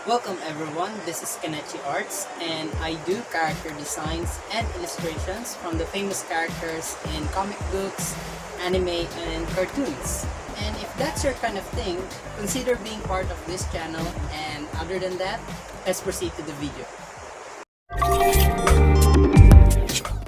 Welcome everyone, this is Kenichi Arts and I do character designs and illustrations from the famous characters in comic books, anime, and cartoons. And if that's your kind of thing, consider being part of this channel, and other than that, let's proceed to the video.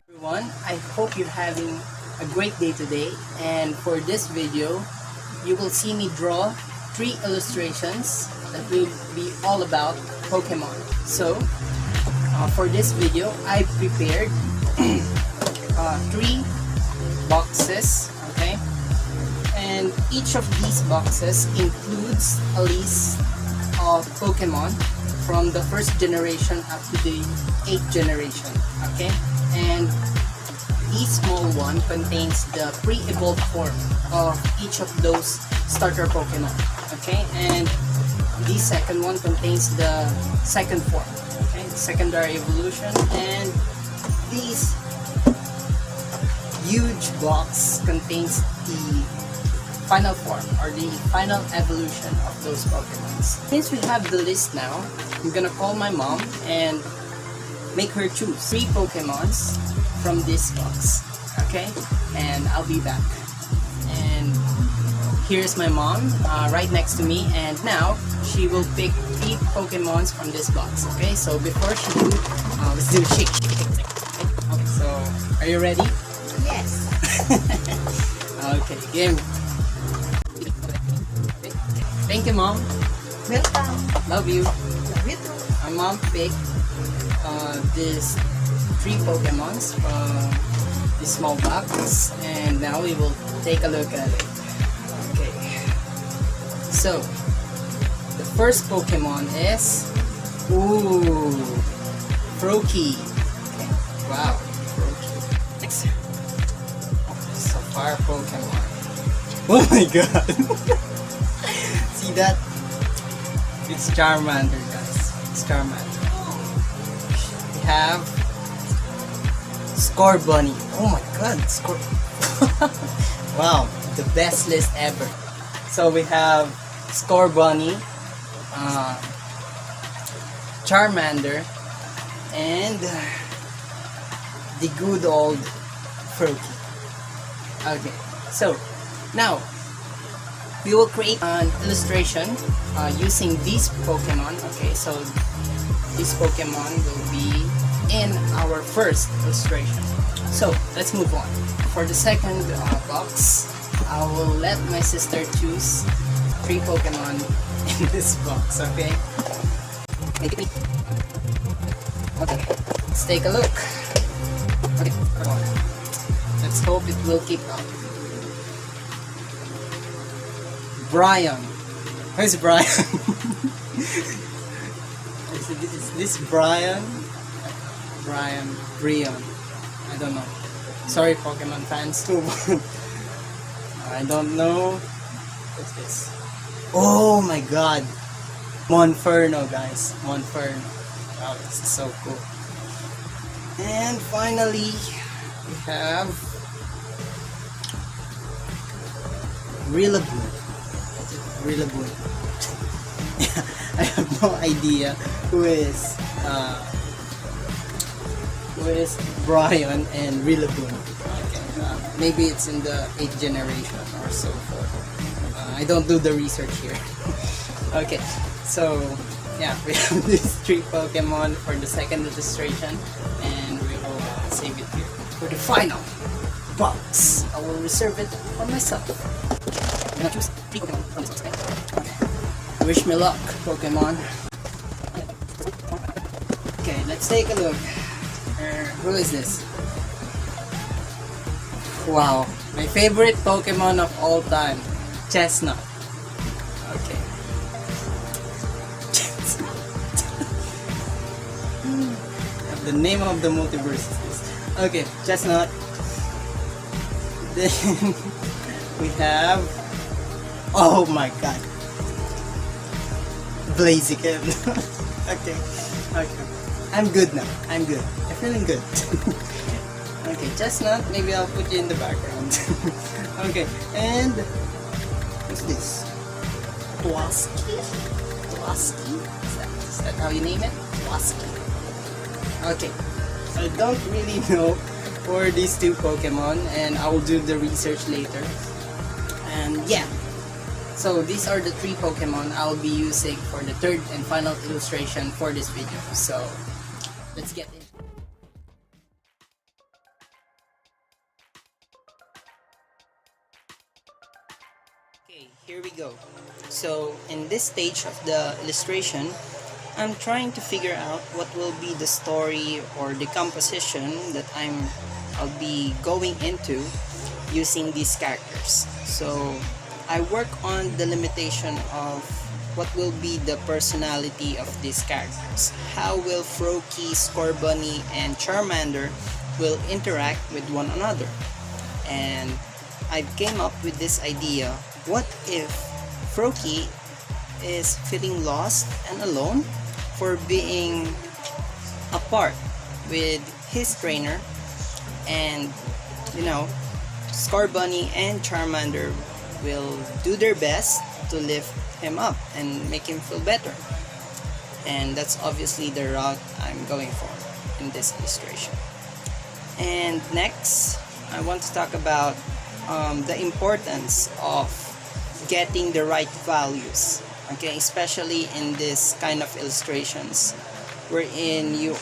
Everyone, I hope you're having a great day today, and for this video, you will see me draw 3 illustrations that will be all about Pokemon. So, for this video, I prepared 3 boxes, okay? And each of these boxes includes a list of Pokemon from the first generation up to the 8th generation, okay? And each small one contains the pre-evolved form of each of those starter Pokemon, okay? And the second one contains the second form, okay? The secondary evolution, and this huge box contains the final form or the final evolution of those Pokemon. Since we have the list now, I'm gonna call my mom and make her choose 3 Pokemons from this box, okay? And I'll be back. And here's my mom right next to me, and now she will pick 3 Pokemons from this box, okay? So before she do, let's do shake. Okay, so are you ready? Yes. Okay, game. Thank you, mom. Welcome. Love you. Love you too. My mom picked this 3 Pokemons from this small box, and now we will take a look at it. Okay. So, the first Pokemon is Froakie. Okay. Wow, Froakie. Next. It's a fire Pokemon. Oh my god. See that? It's Charmander, guys. It's Charmander. We have Scorbunny. Oh my god, Wow, the best list ever. So we have Scorbunny, Charmander, and the good old Froakie. Okay, so now we will create an illustration using these Pokemon. Okay, so this Pokemon will be in our first illustration. So let's move on. For the second box, I will let my sister choose 3 Pokemon in this box. Okay. Okay. Let's take a look. Okay. Come on. Let's hope it will keep up. Brian. Where's Brian? Is this Brian? Brian. I don't know. Sorry, Pokemon fans too. I don't know. What's this? Oh my god. Monferno, guys. Monferno. Wow, this is so cool. And finally, we have Rillaboom. Rillaboom. I have no idea who is Brian and Rillaboom. Okay, maybe it's in the 8th generation or so forth. I don't do the research here. Okay, so yeah, we have these 3 Pokemon for the second illustration, and we will save it here for the final box. I will reserve it for myself. I'm gonna choose 3 Pokemon from this box. Okay. Wish me luck, Pokemon. Okay, let's take a look. Who is this? Wow, my favorite Pokemon of all time, Chestnut. Okay. The name of the multiverse is this. Okay, Chestnut. Then we have, oh my god, Blaziken. Okay. I'm good now. I'm good. I'm feeling good. Okay, Chestnut, maybe I'll put you in the background. Okay, and what's this? Twaski? Is that how you name it? Wasky. Okay, I don't really know for these two Pokemon, and I will do the research later. And yeah, so these are the three Pokemon I'll be using for the third and final illustration for this video. So let's get in. Okay, here we go. So in this stage of the illustration, I'm trying to figure out what will be the story or the composition that I'll be going into using these characters. So I work on the limitation of what will be the personality of these characters. How will Froakie, Scorbunny, and Charmander will interact with one another? And I came up with this idea. What if Froakie is feeling lost and alone for being apart with his trainer, and Scorbunny and Charmander will do their best to lift him up and make him feel better. And that's obviously the route I'm going for in this illustration. And next, I want to talk about the importance of getting the right values, okay, especially in this kind of illustrations wherein you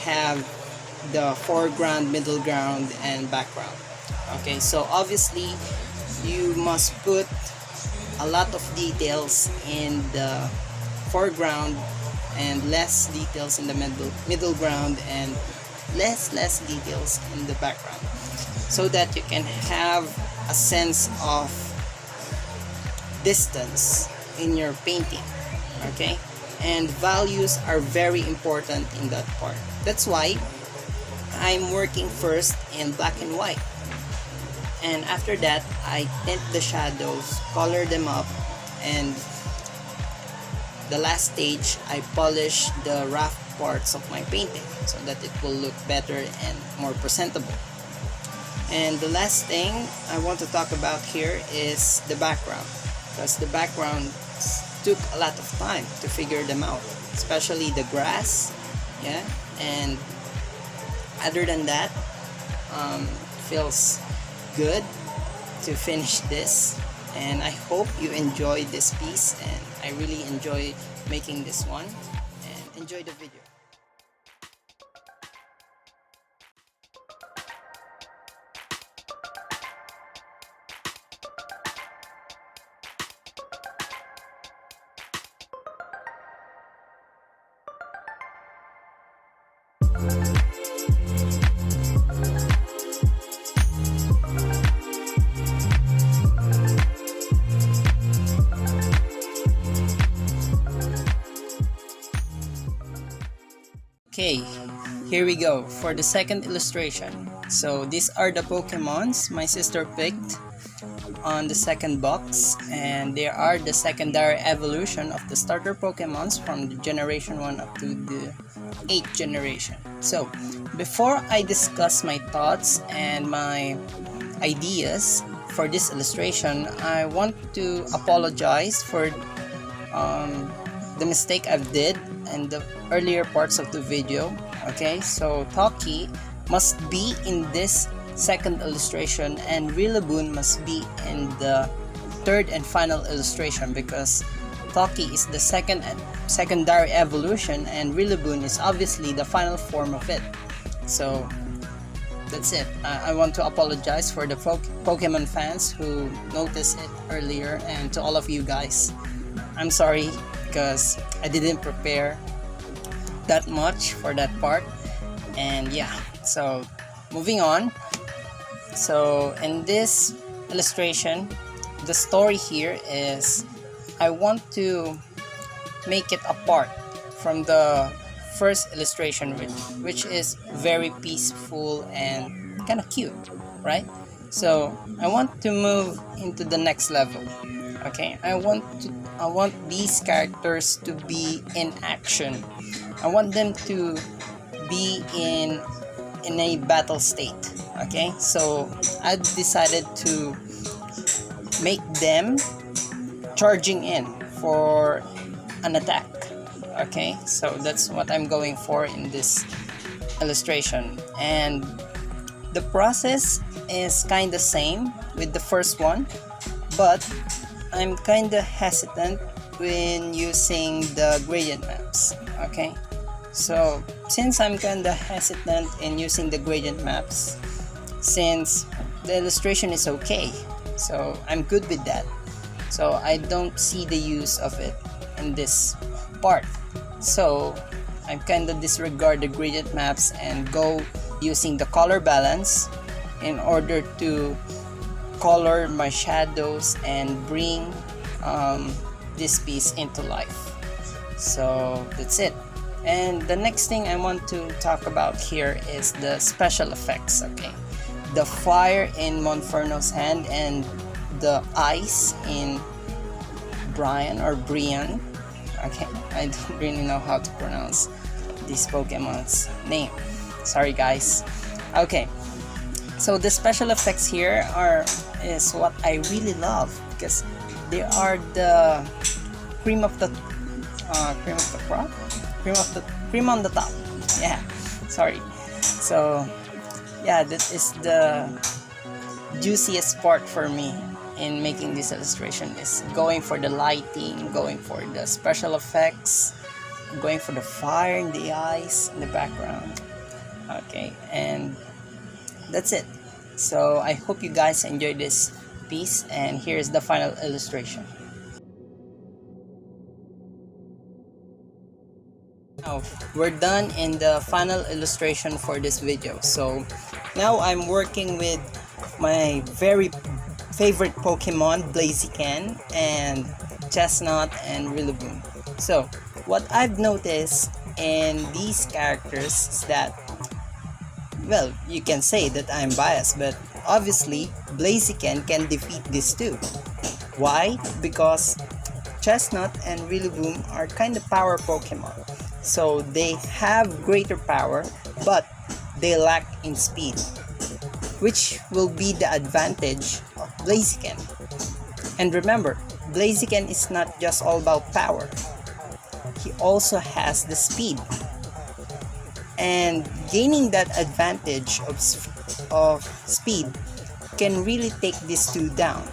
have the foreground, middle ground, and background. Okay, so obviously you must put a lot of details in the foreground and less details in the middle ground, and less details in the background, so that you can have a sense of distance in your painting. Okay, and values are very important in that part. That's why I'm working first in black and white, and after that I tint the shadows, color them up, and the last stage I polish the rough parts of my painting so that it will look better and more presentable. And the last thing I want to talk about here is the background, because the background took a lot of time to figure them out, especially the grass. Yeah, and other than that, feels good to finish this, and I hope you enjoy this piece, and I really enjoy making this one, and enjoy the video. Okay, here we go for the second illustration. So these are the Pokemons my sister picked on the second box, and they are the secondary evolution of the starter Pokemons from the generation 1 up to the 8th generation. So before I discuss my thoughts and my ideas for this illustration, I want to apologize for the mistake I've did in the earlier parts of the video. Okay, so Taki must be in this second illustration, and Rillaboom must be in the third and final illustration, because Taki is the secondary evolution, and Rillaboom is obviously the final form of it. So that's it. I want to apologize for the Pokemon fans who noticed it earlier, and to all of you guys, I'm sorry because I didn't prepare that much for that part. And yeah, so moving on. So in this illustration, the story here is I want to make it apart from the first illustration, which is very peaceful and kind of cute, right? So I want to move into the next level. Okay, I want these characters to be in action. I want them to be in a battle state. Okay, so I decided to make them charging in for an attack. Okay, so that's what I'm going for in this illustration, and the process is kind of same with the first one, but I'm kind of hesitant when using the gradient maps. Okay, so since I'm kind of hesitant in using the gradient maps, since the illustration is okay, so I'm good with that, so I don't see the use of it in this part. So I kind of disregard the gradient maps and go using the color balance in order to color my shadows and bring this piece into life. So that's it. And the next thing I want to talk about here is the special effects. Okay, the fire in Monferno's hand and the ice in Brian. Okay, I don't really know how to pronounce this Pokemon's name. Sorry guys. Okay, so the special effects here is what I really love, because they are the cream of the crop, cream on the top. Yeah, sorry. So yeah, that is the juiciest part for me in making this illustration, is going for the lighting, going for the special effects, going for the fire in the eyes in the background. Okay, and that's it. So I hope you guys enjoyed this piece, and here's the final illustration. Now we're done in the final illustration for this video. So now I'm working with my very favorite Pokemon, Blaziken and Chestnut and Rillaboom. So what I've noticed in these characters is that, well, you can say that I'm biased, but obviously Blaziken can defeat these two. Why? Because Chestnut and Rillaboom are kind of power Pokemon. So they have greater power, but they lack in speed, which will be the advantage of Blaziken. And remember, Blaziken is not just all about power. He also has the speed. And gaining that advantage of speed can really take these two down.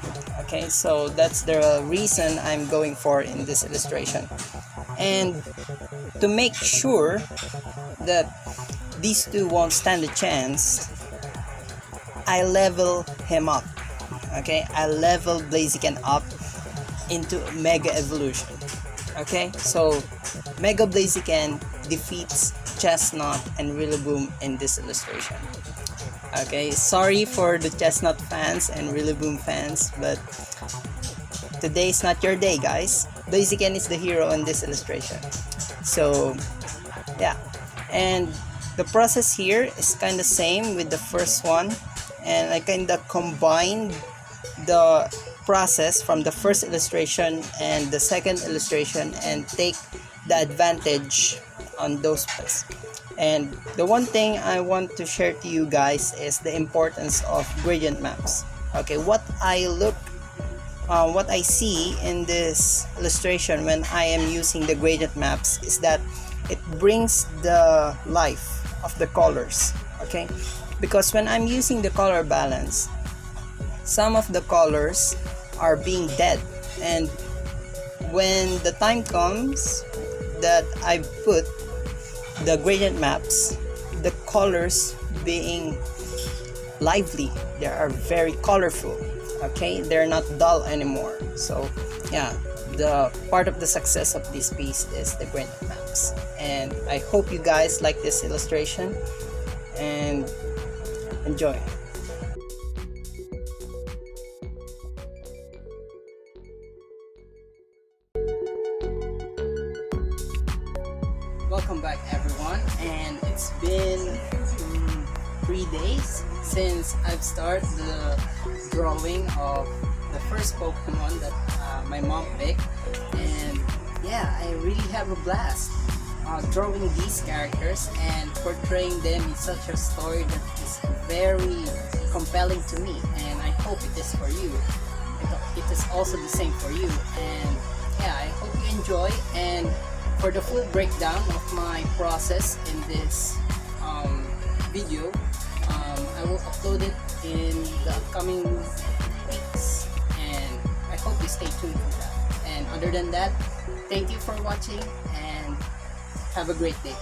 Okay, so that's the reason I'm going for in this illustration. And to make sure that these two won't stand a chance, I level him up. Okay, I level Blaziken up into Mega Evolution. Okay, so Mega Blaziken defeats Chestnut and Rillaboom in this illustration. Okay, sorry for the Chestnut fans and Rillaboom fans, but today is not your day, guys. Blaziken is the hero in this illustration. So yeah, and the process here is kind of same with the first one, and I kind of combined the process from the first illustration and the second illustration and take the advantage on those parts. And the one thing I want to share to you guys is the importance of gradient maps. Okay, what I see in this illustration when I am using the gradient maps is that it brings the life of the colors. Okay, because when I'm using the color balance, some of the colors are being dead, and when the time comes that I put the gradient maps, the colors being lively, they are very colorful. Okay, they're not dull anymore. So yeah, the part of the success of this piece is the gradient maps, and I hope you guys like this illustration and enjoy. Welcome back everyone, and it's been 3 days since I've started the drawing of the first Pokemon that my mom picked, and yeah, I really have a blast drawing these characters and portraying them in such a story that is very compelling to me, and I hope it is for you. It is also the same for you, and yeah, I hope you enjoy, and For the full breakdown of my process in this video, I will upload it in the upcoming weeks, and I hope you stay tuned for that. And other than that, thank you for watching and have a great day.